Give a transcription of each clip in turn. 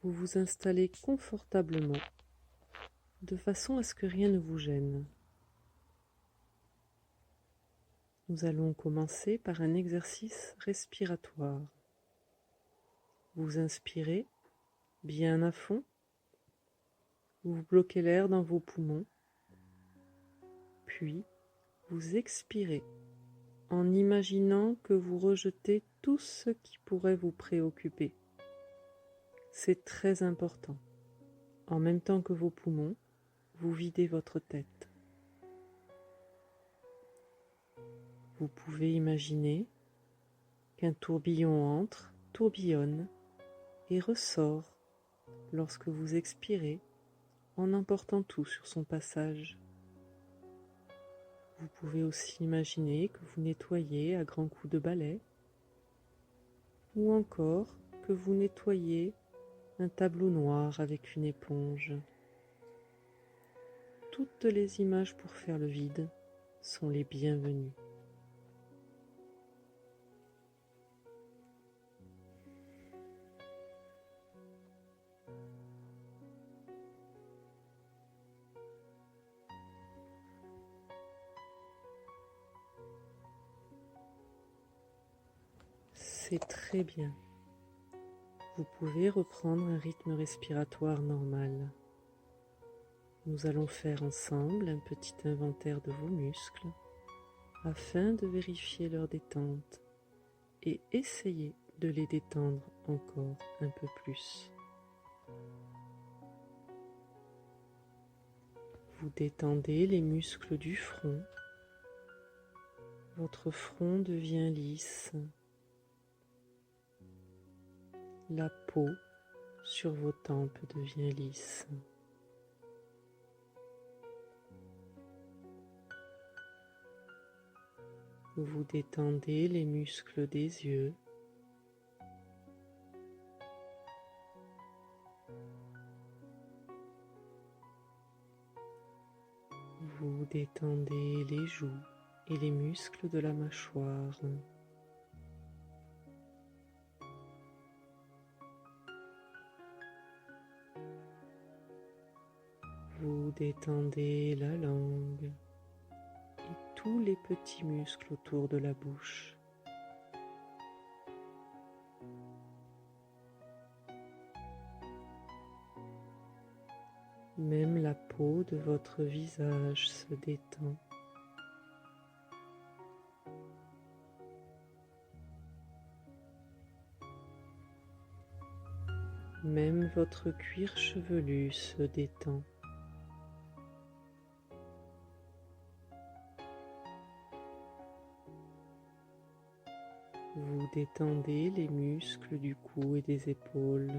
Vous vous installez confortablement, de façon à ce que rien ne vous gêne. Nous allons commencer par un exercice respiratoire. Vous inspirez bien à fond, vous bloquez l'air dans vos poumons, puis vous expirez en imaginant que vous rejetez tout ce qui pourrait vous préoccuper. C'est très important. En même temps que vos poumons, vous videz votre tête. Vous pouvez imaginer qu'un tourbillon entre, tourbillonne et ressort lorsque vous expirez en emportant tout sur son passage. Vous pouvez aussi imaginer que vous nettoyez à grands coups de balai ou encore que vous nettoyez un tableau noir avec une éponge. Toutes les images pour faire le vide sont les bienvenues. C'est très bien. Vous pouvez reprendre un rythme respiratoire normal. Nous allons faire ensemble un petit inventaire de vos muscles afin de vérifier leur détente et essayer de les détendre encore un peu plus. Vous détendez les muscles du front. Votre front devient lisse. La peau sur vos tempes devient lisse. Vous détendez les muscles des yeux. Vous détendez les joues et les muscles de la mâchoire. Vous détendez la langue et tous les petits muscles autour de la bouche. Même la peau de votre visage se détend. Même votre cuir chevelu se détend. Vous détendez les muscles du cou et des épaules.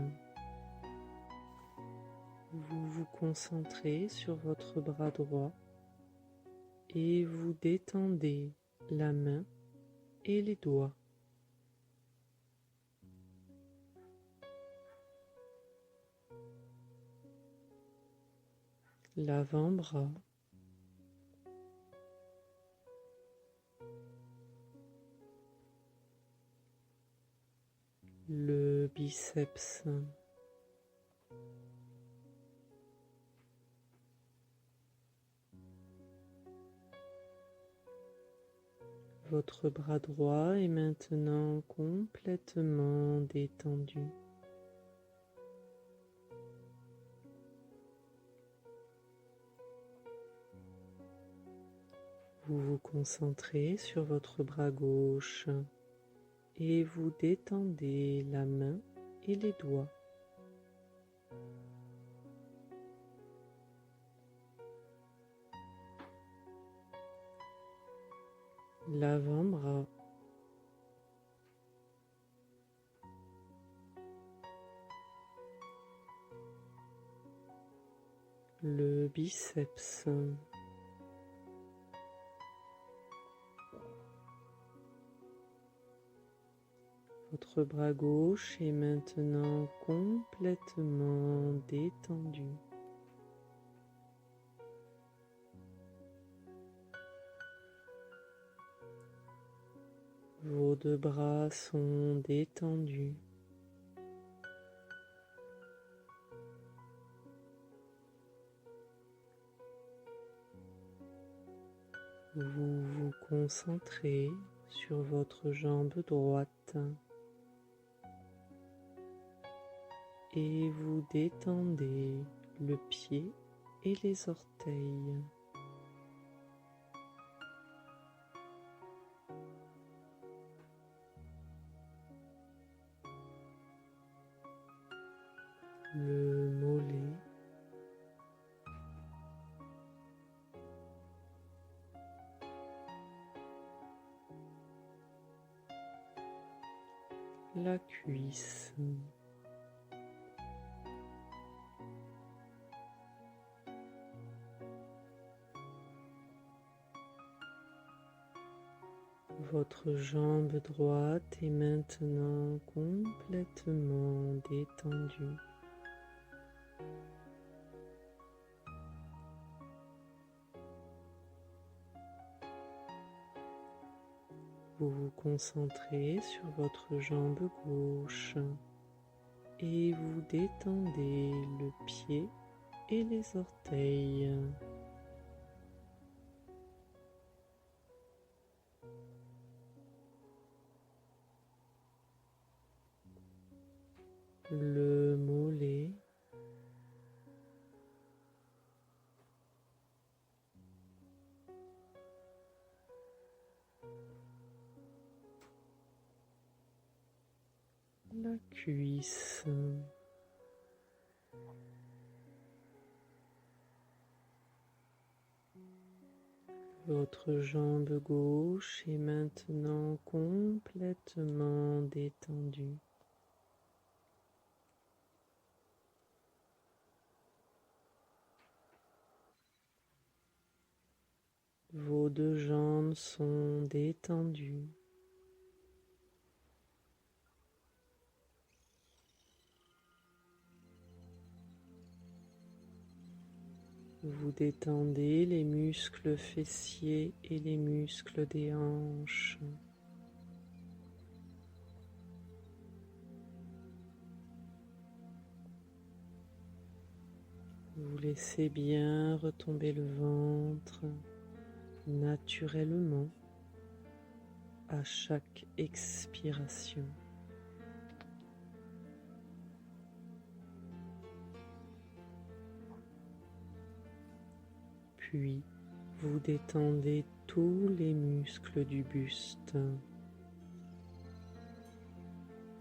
Vous vous concentrez sur votre bras droit et vous détendez la main et les doigts. L'avant-bras, le biceps, votre bras droit est maintenant complètement détendu. Vous vous concentrez sur votre bras gauche et vous détendez la main et les doigts. L'avant-bras, le biceps, votre bras gauche est maintenant complètement détendu. Vos deux bras sont détendus. Vous vous concentrez sur votre jambe droite et vous détendez le pied et les orteils. Le mollet, la cuisse, votre jambe droite est maintenant complètement détendue. Vous vous concentrez sur votre jambe gauche et vous détendez le pied et les orteils. Le mollet, la cuisse, votre jambe gauche est maintenant complètement détendue. Vos deux jambes sont détendues. Vous détendez les muscles fessiers et les muscles des hanches. Vous laissez bien retomber le ventre naturellement à chaque expiration. Puis, vous détendez tous les muscles du buste.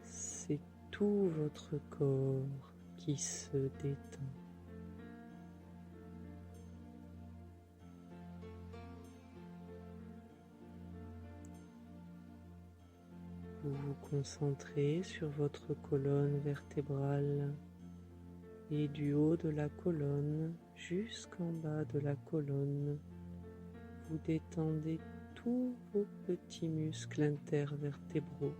C'est tout votre corps qui se détend. Vous vous concentrez sur votre colonne vertébrale et du haut de la colonne jusqu'en bas de la colonne, vous détendez tous vos petits muscles intervertébraux.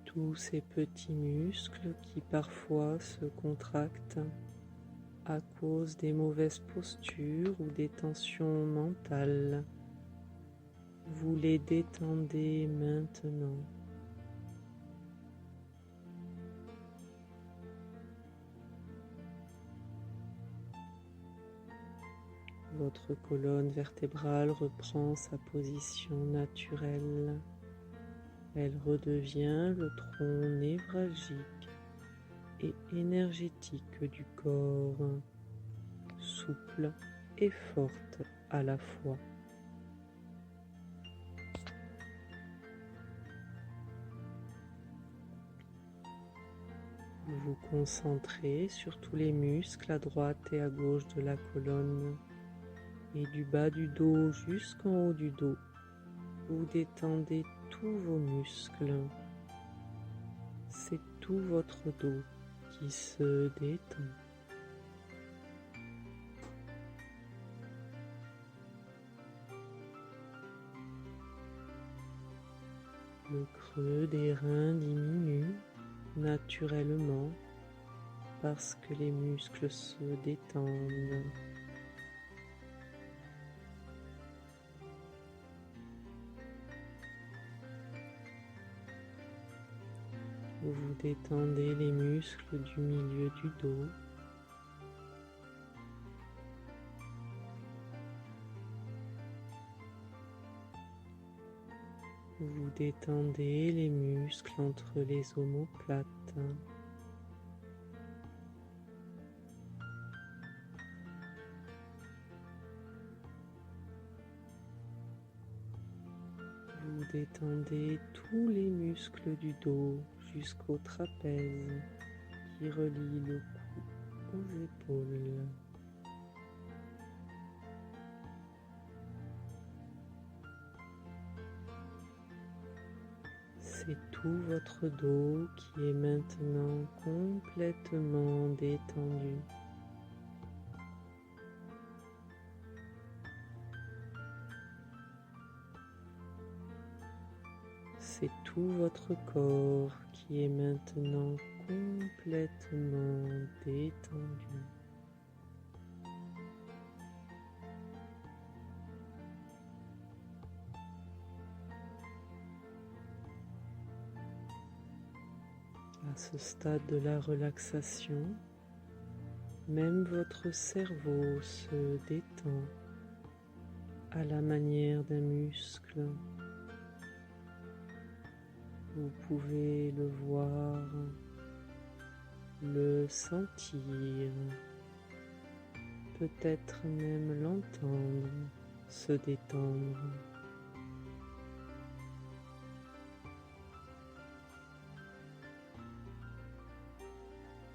Tous ces petits muscles qui parfois se contractent à cause des mauvaises postures ou des tensions mentales. Vous les détendez maintenant. Votre colonne vertébrale reprend sa position naturelle. Elle redevient le tronc névralgique et énergétique du corps, souple et forte à la fois. Vous vous concentrez sur tous les muscles à droite et à gauche de la colonne et du bas du dos jusqu'en haut du dos. Vous détendez tous vos muscles. C'est tout votre dos qui se détend. Le creux des reins diminue naturellement parce que les muscles se détendent. Vous détendez les muscles du milieu du dos. Vous détendez les muscles entre les omoplates. Vous détendez tous les muscles du dos jusqu'au trapèze qui relie le cou aux épaules. C'est tout votre dos qui est maintenant complètement détendu. C'est tout votre corps qui est maintenant complètement détendu. À ce stade de la relaxation, même votre cerveau se détend à la manière d'un muscle. Vous pouvez le voir, le sentir, peut-être même l'entendre se détendre.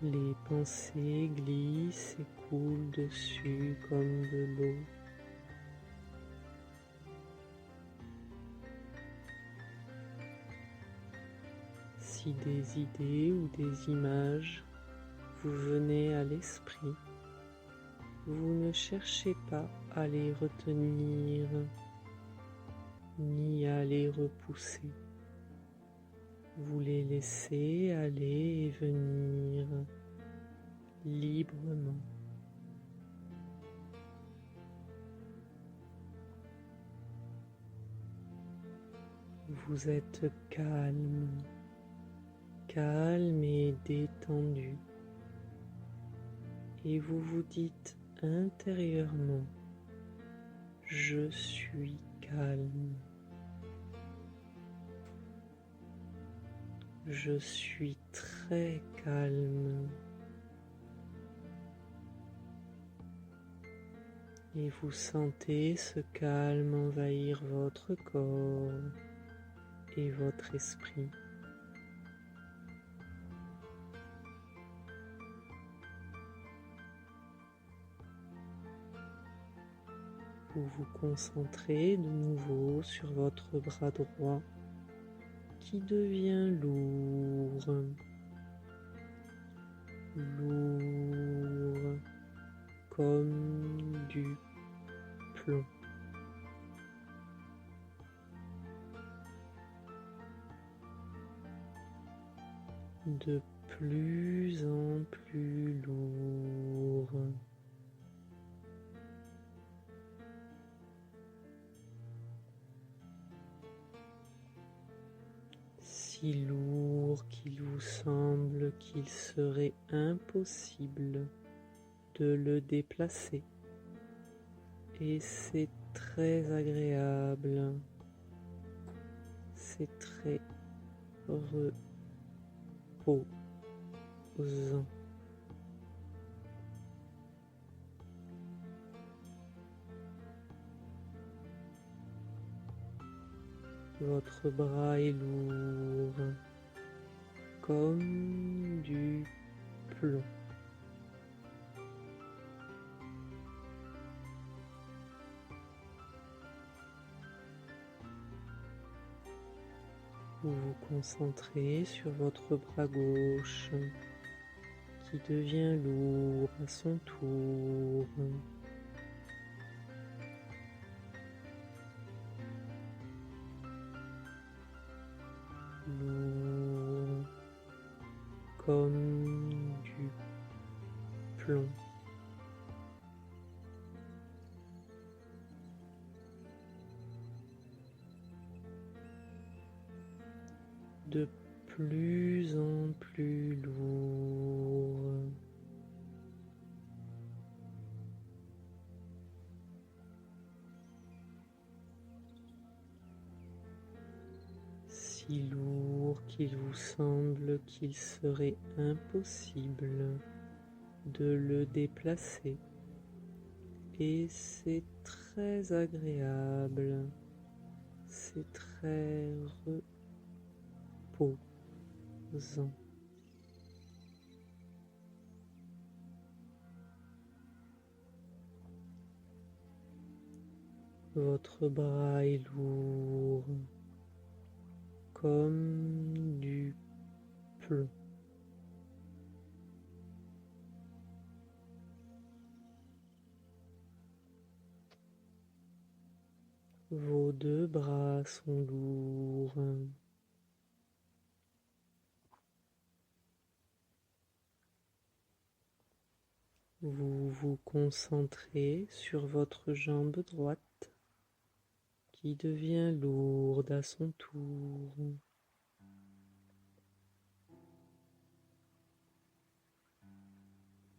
Les pensées glissent et coulent dessus comme de l'eau. Si des idées ou des images vous venaient à l'esprit, vous ne cherchez pas à les retenir ni à les repousser. Vous les laissez aller et venir librement. Vous êtes calme et détendu, et vous vous dites intérieurement: je suis calme. Je suis très calme. Et vous sentez ce calme envahir votre corps et votre esprit. Vous vous concentrez de nouveau sur votre bras droit qui devient lourd, comme du plomb. De plus en plus lourd. Si lourd qu'il vous semble qu'il serait impossible de le déplacer. Et c'est très agréable, c'est très reposant. Votre bras est lourd, comme du plomb. Vous vous concentrez sur votre bras gauche qui devient lourd à son tour. Lourd comme du plomb. De plus en plus lourd. Si lourd qu'il vous semble qu'il serait impossible de le déplacer. Et c'est très agréable, c'est très reposant. Votre bras est lourd comme du plomb. Vos deux bras sont lourds. Vous vous concentrez sur votre jambe droite qui devient lourde à son tour.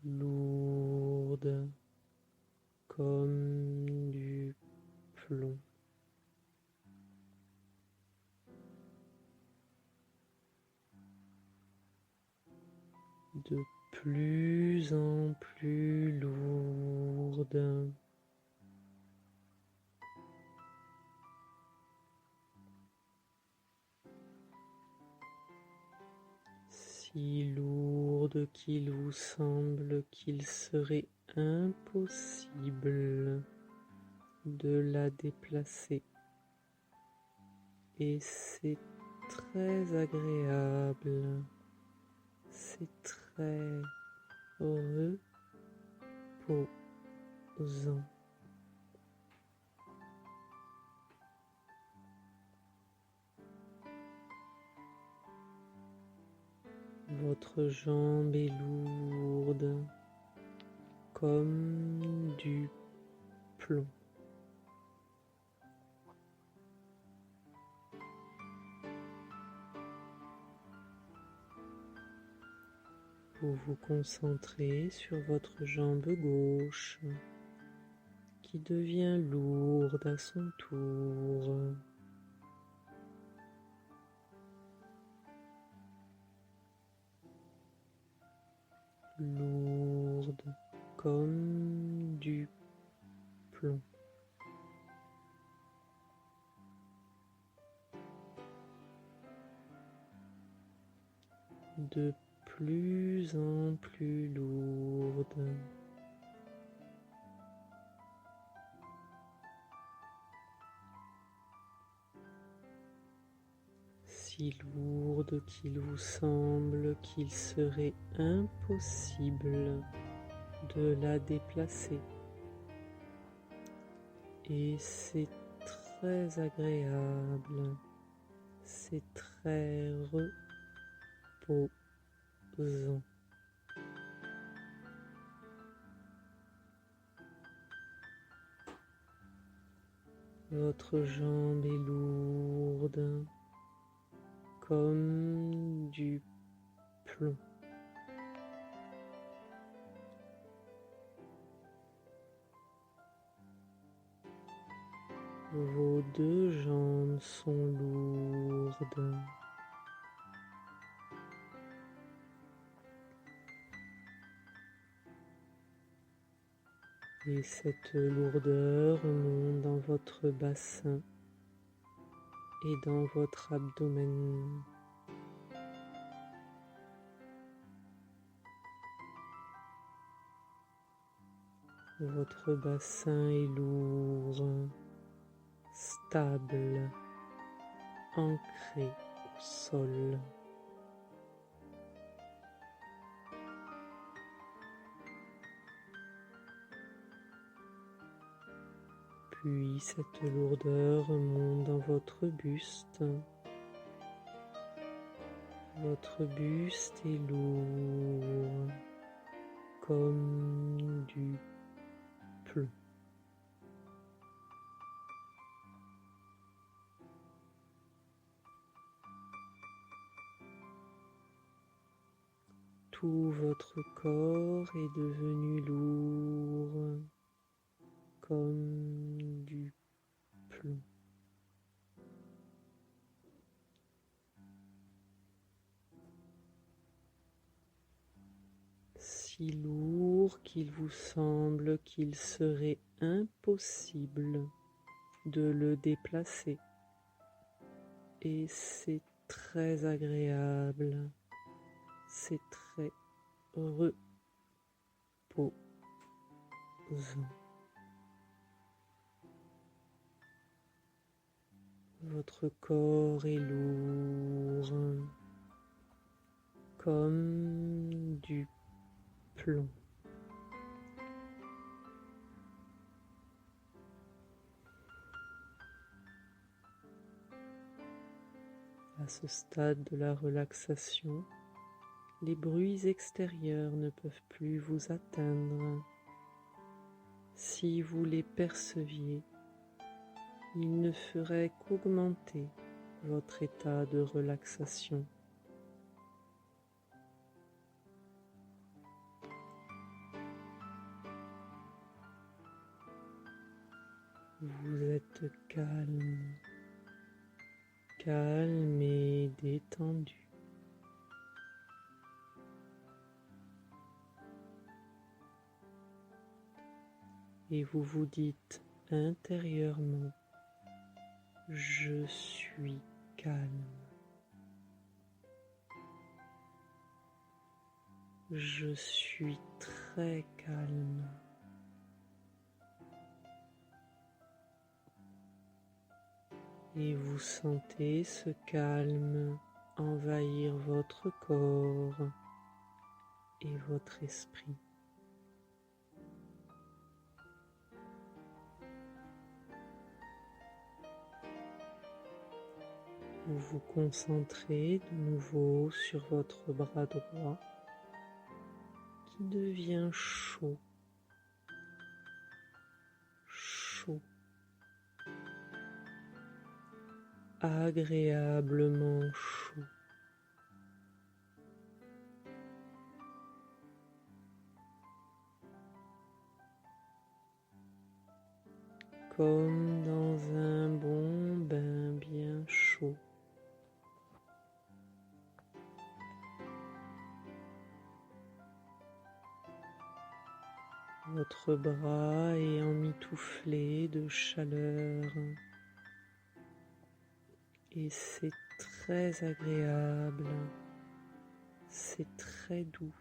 Lourde comme du plomb. De plus en plus lourde. Si lourde qu'il vous semble qu'il serait impossible de la déplacer. Et c'est très agréable, c'est très reposant. Votre jambe est lourde comme du plomb. Vous vous concentrez sur votre jambe gauche qui devient lourde à son tour. Lourde comme du plomb. De plus en plus lourde. Si lourde qu'il vous semble qu'il serait impossible de la déplacer. Et c'est très agréable, c'est très reposant. Votre jambe est lourde comme du plomb. Vos deux jambes sont lourdes. Et cette lourdeur monte dans votre bassin et dans votre abdomen. Votre bassin est lourd, stable, ancré au sol. Puis cette lourdeur monte dans votre buste. Votre buste est lourd comme du plomb. Tout votre corps est devenu lourd comme du plomb. Si lourd qu'il vous semble qu'il serait impossible de le déplacer. Et c'est très agréable, c'est très reposant. Votre corps est lourd comme du plomb. À ce stade de la relaxation, les bruits extérieurs ne peuvent plus vous atteindre. Si vous les perceviez, ils ne feraient qu'augmenter votre état de relaxation. Vous êtes calme, calme et détendu. Et vous vous dites intérieurement, je suis calme. Je suis très calme. Et vous sentez ce calme envahir votre corps et votre esprit. Vous vous concentrez de nouveau sur votre bras droit qui devient chaud, chaud, agréablement chaud. Comme dans un bon bain bien chaud. Votre bras est emmitouflé de chaleur et c'est très agréable, c'est très doux.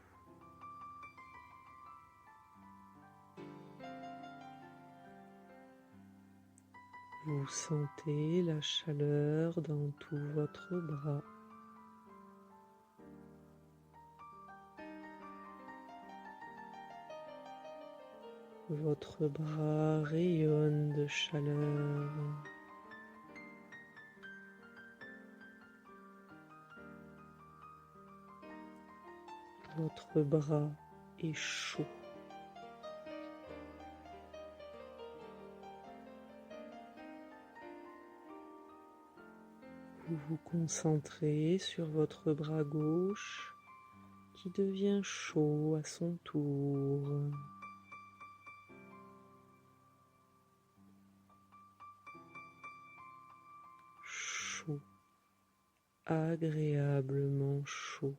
Vous sentez la chaleur dans tout votre bras. Votre bras rayonne de chaleur. Votre bras est chaud. Vous vous concentrez sur votre bras gauche qui devient chaud à son tour. Chaud, agréablement chaud.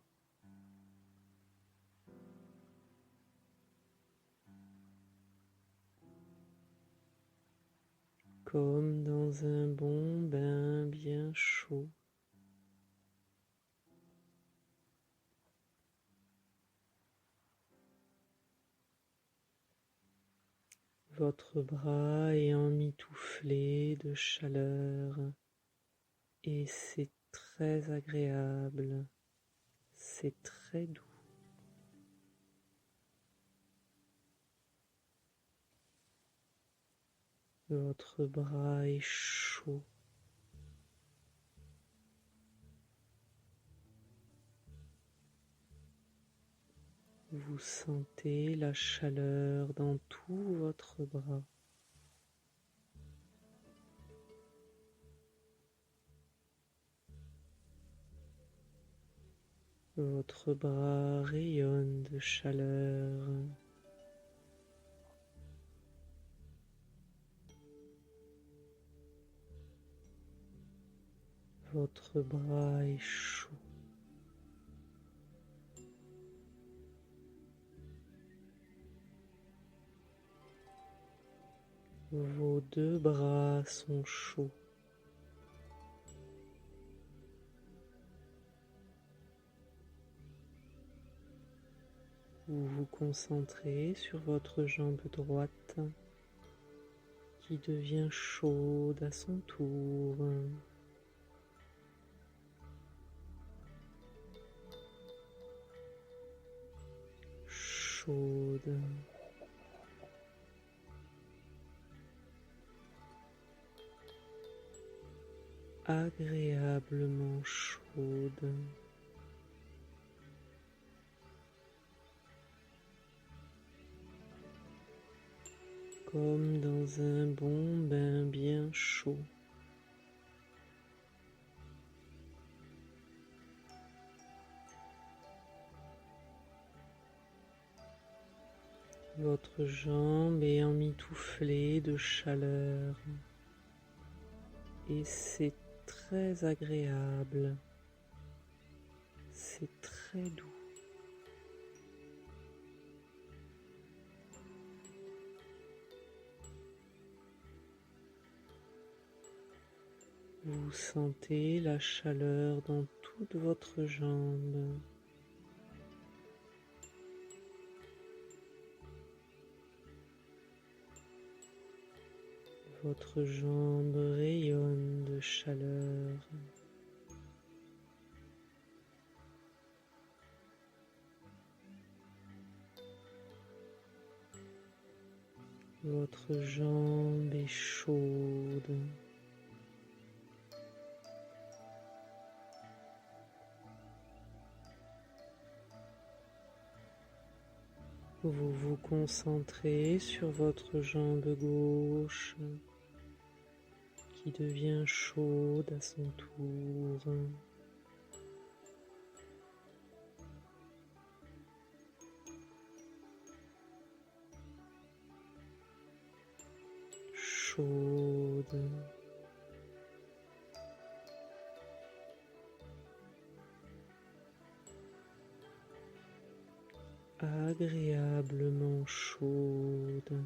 Comme dans un bon bain bien chaud. Votre bras est emmitouflé de chaleur et c'est très agréable, c'est très doux. Votre bras est chaud. Vous sentez la chaleur dans tout votre bras. Votre bras rayonne de chaleur. Votre bras est chaud. Vos deux bras sont chauds. Vous vous concentrez sur votre jambe droite qui devient chaude à son tour. Chaude. Agréablement chaude. Comme dans un bon bain bien chaud. Votre jambe est emmitouflée de chaleur et c'est très agréable, c'est très doux. Vous sentez la chaleur dans toute votre jambe. Votre jambe rayonne de chaleur. Votre jambe est chaude. Vous vous concentrez sur votre jambe gauche qui devient chaude à son tour. Chaude. Agréablement chaude.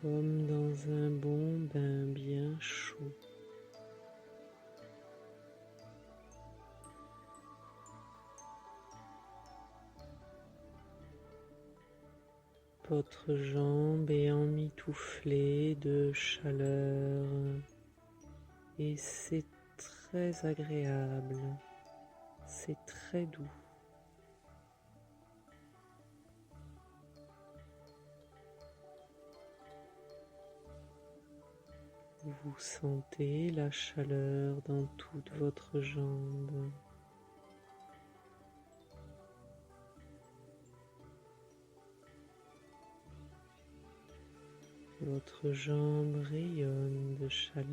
Comme dans un bon bain bien chaud. Votre jambe est emmitouflée de chaleur et c'est très agréable, c'est très doux. Vous sentez la chaleur dans toute votre jambe. Votre jambe rayonne de chaleur.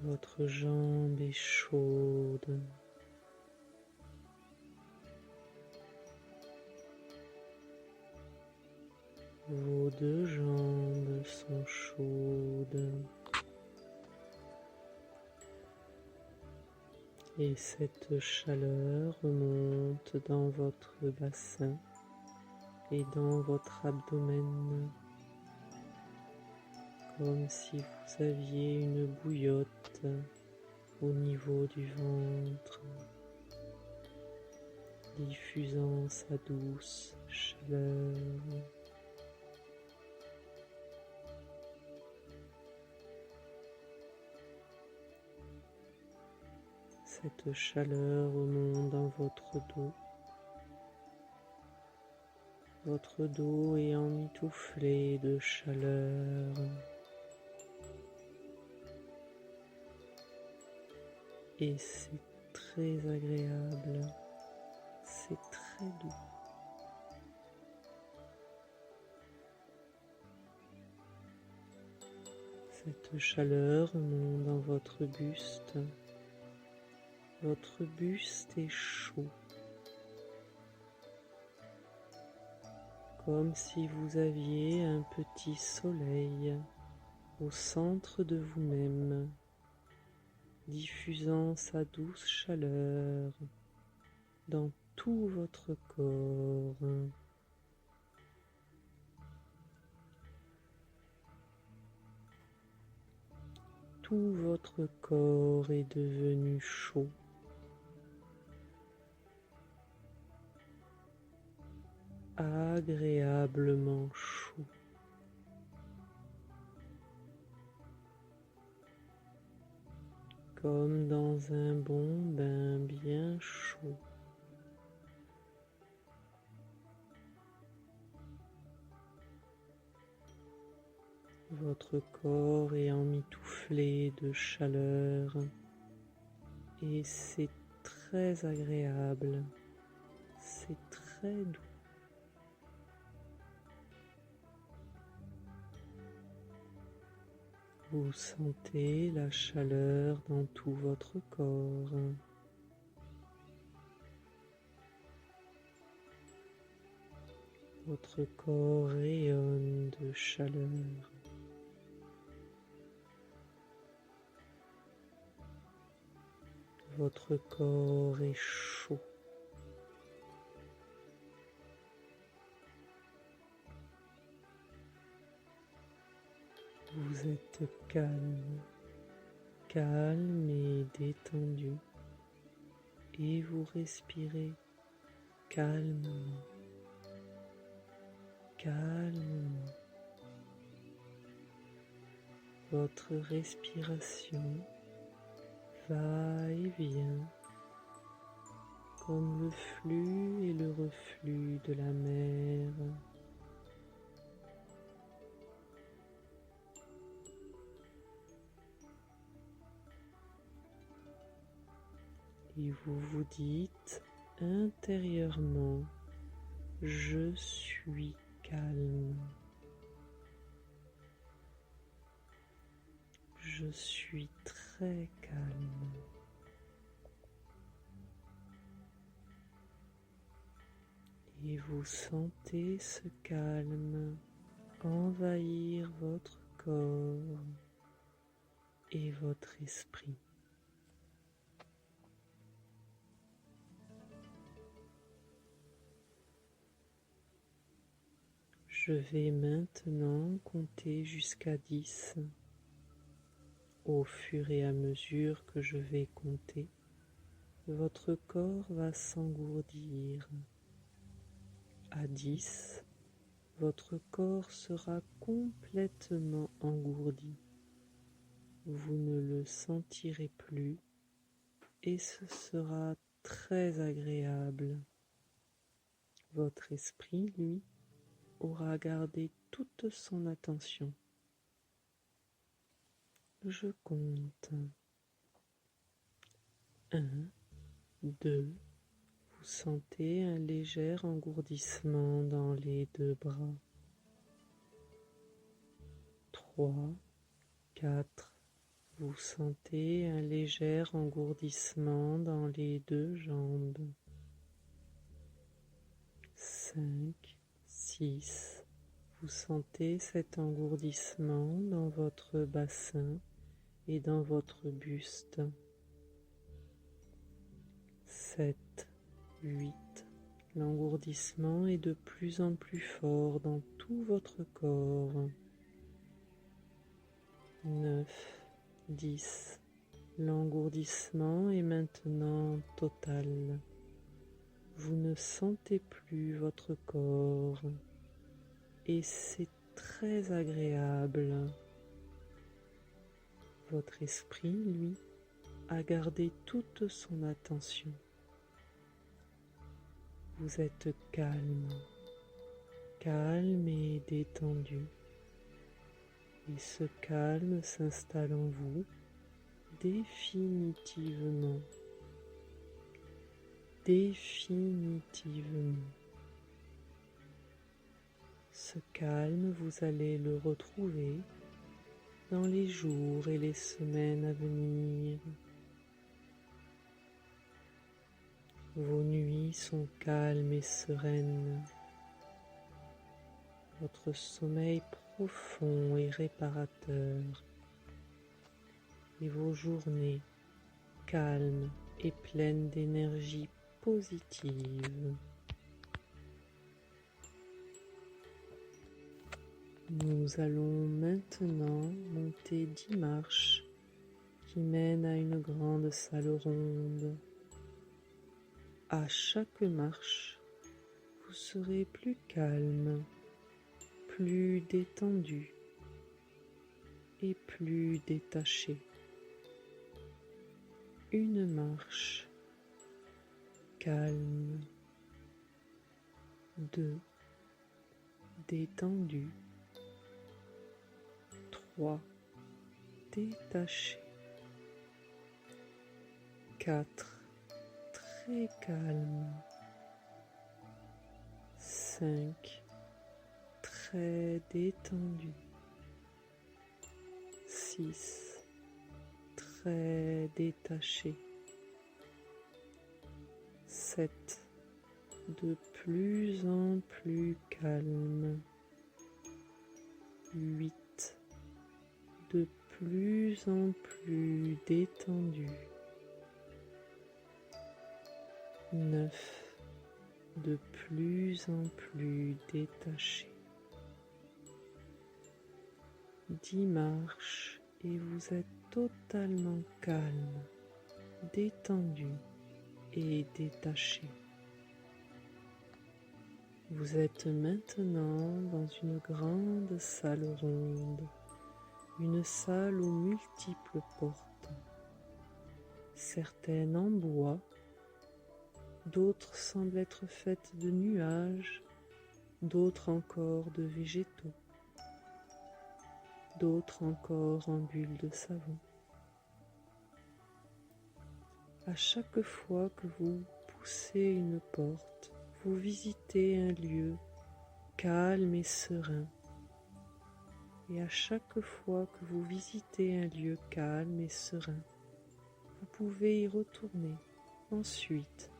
Votre jambe est chaude. Vos deux jambes sont chaudes. Et cette chaleur remonte dans votre bassin et dans votre abdomen, comme si vous aviez une bouillotte au niveau du ventre, diffusant sa douce chaleur. Cette chaleur remonte dans votre dos. Votre dos est emmitouflé de chaleur. Et c'est très agréable, c'est très doux. de chaleur remonte dans votre buste. Votre buste est chaud, comme si vous aviez un petit soleil au centre de vous-même, diffusant sa douce chaleur dans tout votre corps. Tout votre corps est devenu chaud. Agréablement chaud. Comme dans un bon bain bien chaud. Votre corps est emmitouflé de chaleur et c'est très agréable, c'est très doux. Vous sentez la chaleur dans tout votre corps. Votre corps rayonne de chaleur. Votre corps est chaud. Vous êtes calme, calme et détendu, et vous respirez calmement, calmement. Votre respiration va et vient comme le flux et le reflux de la mer. Et vous vous dites intérieurement, je suis calme. Je suis très calme. Et vous sentez ce calme envahir votre corps et votre esprit. Je vais maintenant compter jusqu'à 10. Au fur et à mesure que je vais compter, votre corps va s'engourdir. À 10, votre corps sera complètement engourdi. Vous ne le sentirez plus et ce sera très agréable. Votre esprit, lui, aura gardé toute son attention. Je compte. 1, 2, vous sentez un léger engourdissement dans les deux bras. 3, 4, vous sentez un léger engourdissement dans les deux jambes. 5, 6, vous sentez cet engourdissement dans votre bassin et dans votre buste. 7, 8, l'engourdissement est de plus en plus fort dans tout votre corps. 9, 10, l'engourdissement est maintenant total. Vous ne sentez plus votre corps et c'est très agréable. Votre esprit, lui, a gardé toute son attention. Vous êtes calme, calme et détendu. Et ce calme s'installe en vous définitivement. Définitivement. Ce calme, vous allez le retrouver dans les jours et les semaines à venir. Vos nuits sont calmes et sereines. Votre sommeil profond et réparateur. Et vos journées calmes et pleines d'énergie positive. Nous allons maintenant monter 10 marches qui mènent à une grande salle ronde. À chaque marche, vous serez plus calme, plus détendu et plus détaché. Une marche calme, 2 détendu, 3 détaché, 4 très calme, 5 très détendu, 6 très détaché, 7 de plus en plus calme, 8 de plus en plus détendu, 9 de plus en plus détaché. 10 marches et vous êtes totalement calme, détendu et détaché. Vous êtes maintenant dans une grande salle ronde, une salle aux multiples portes, certaines en bois, d'autres semblent être faites de nuages, d'autres encore de végétaux, d'autres encore en bulles de savon. À chaque fois que vous poussez une porte, vous visitez un lieu calme et serein. Et à chaque fois que vous visitez un lieu calme et serein, vous pouvez y retourner ensuite,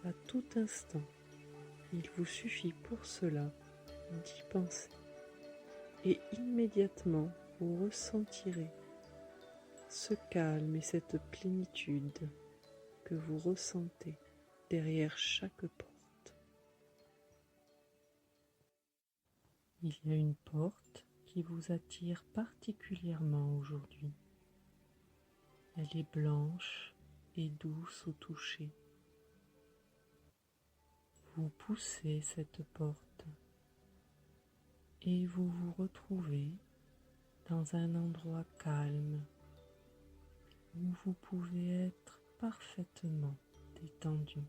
à tout instant. Il vous suffit pour cela d'y penser. Et immédiatement, vous ressentirez ce calme et cette plénitude que vous ressentez derrière chaque porte. Il y a une porte qui vous attire particulièrement aujourd'hui. Elle est blanche et douce au toucher. Vous poussez cette porte et vous vous retrouvez dans un endroit calme où vous pouvez être parfaitement détendu.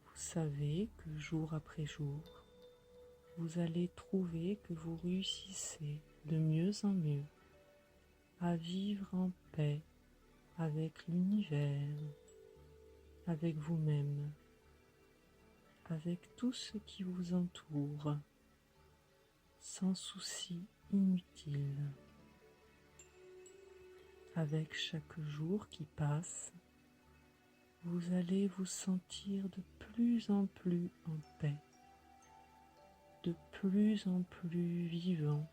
Vous savez que jour après jour, vous allez trouver que vous réussissez de mieux en mieux à vivre en paix avec l'univers, avec vous-même, avec tout ce qui vous entoure, sans souci inutile. Avec chaque jour qui passe, vous allez vous sentir de plus en plus en paix, de plus en plus vivant,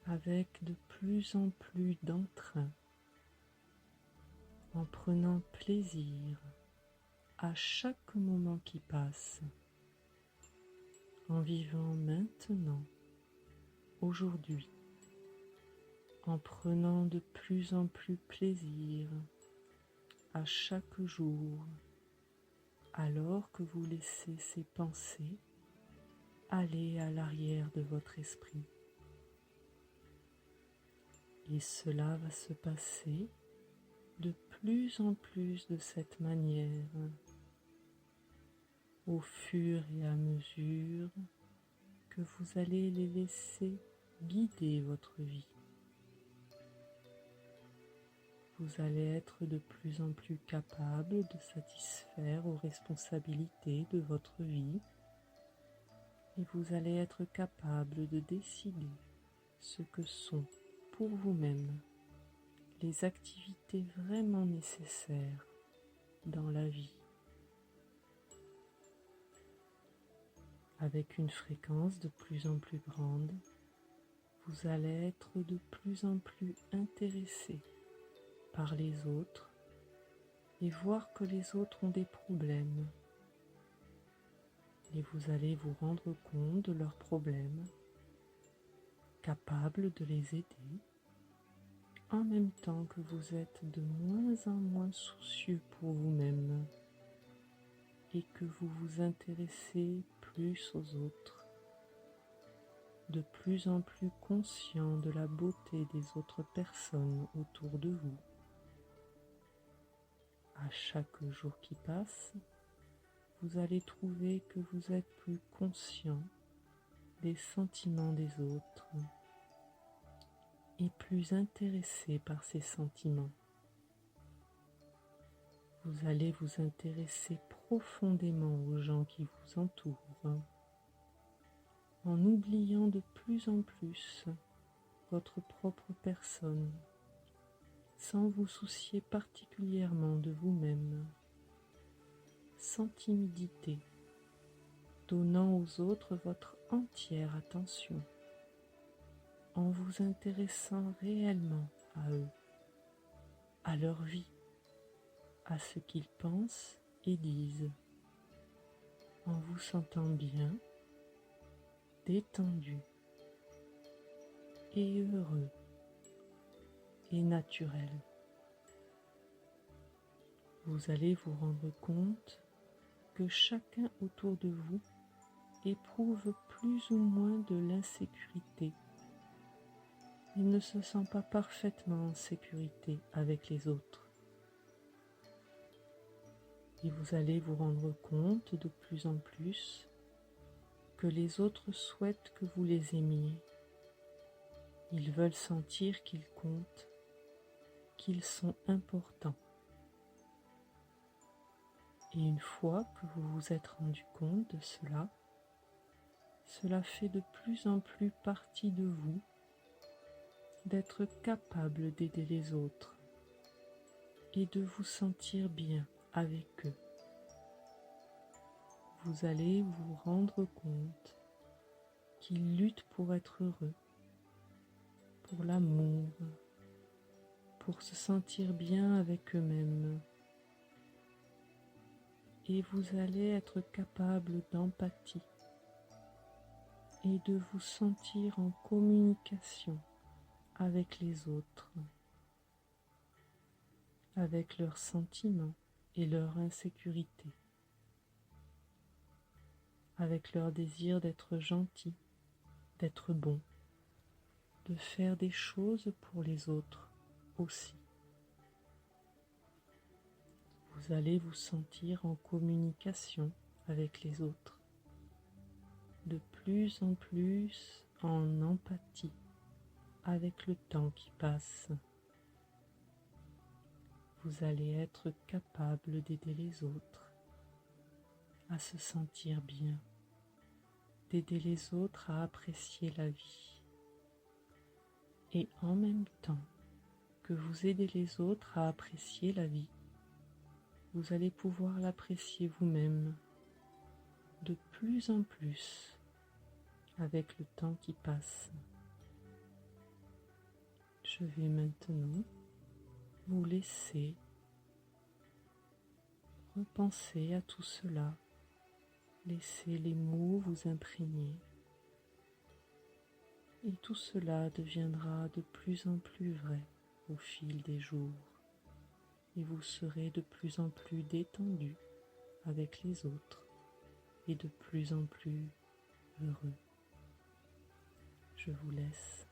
avec de plus en plus d'entrain, en prenant plaisir à chaque moment qui passe, en vivant maintenant, aujourd'hui, en prenant de plus en plus plaisir à chaque jour, alors que vous laissez ces pensées aller à l'arrière de votre esprit. Et cela va se passer de plus en plus de cette manière, au fur et à mesure que vous allez les laisser guider votre vie. Vous allez être de plus en plus capable de satisfaire aux responsabilités de votre vie et vous allez être capable de décider ce que sont pour vous-même les activités vraiment nécessaires dans la vie, avec une fréquence de plus en plus grande. Vous allez être de plus en plus intéressé par les autres et voir que les autres ont des problèmes. Et vous allez vous rendre compte de leurs problèmes, capable de les aider, en même temps que vous êtes de moins en moins soucieux pour vous-même et que vous vous intéressez plus aux autres, de plus en plus conscient de la beauté des autres personnes autour de vous. À chaque jour qui passe, vous allez trouver que vous êtes plus conscient des sentiments des autres et plus intéressé par ces sentiments. Vous allez vous intéresser profondément aux gens qui vous entourent, en oubliant de plus en plus votre propre personne, sans vous soucier particulièrement de vous-même, sans timidité, donnant aux autres votre entière attention, en vous intéressant réellement à eux, à leur vie, à ce qu'ils pensent et disent, en vous sentant bien, détendu et heureux et naturel. Vous allez vous rendre compte que chacun autour de vous éprouve plus ou moins de l'insécurité. Il ne se sent pas parfaitement en sécurité avec les autres. Et vous allez vous rendre compte de plus en plus que les autres souhaitent que vous les aimiez. Ils veulent sentir qu'ils comptent, qu'ils sont importants. Et une fois que vous vous êtes rendu compte de cela, cela fait de plus en plus partie de vous d'être capable d'aider les autres et de vous sentir bien avec eux. Vous allez vous rendre compte qu'ils luttent pour être heureux, pour l'amour, pour se sentir bien avec eux-mêmes. Et vous allez être capable d'empathie et de vous sentir en communication avec les autres, avec leurs sentiments et leur insécurité, avec leur désir d'être gentil, d'être bon, de faire des choses pour les autres aussi. Vous allez vous sentir en communication avec les autres, de plus en plus en empathie avec le temps qui passe. Vous allez être capable d'aider les autres à se sentir bien, d'aider les autres à apprécier la vie. Et en même temps que vous aidez les autres à apprécier la vie, vous allez pouvoir l'apprécier vous-même de plus en plus avec le temps qui passe. Je vais maintenant vous laisser repenser à tout cela, laisser les mots vous imprégner. Et tout cela deviendra de plus en plus vrai au fil des jours. Et vous serez de plus en plus détendu avec les autres et de plus en plus heureux. Je vous laisse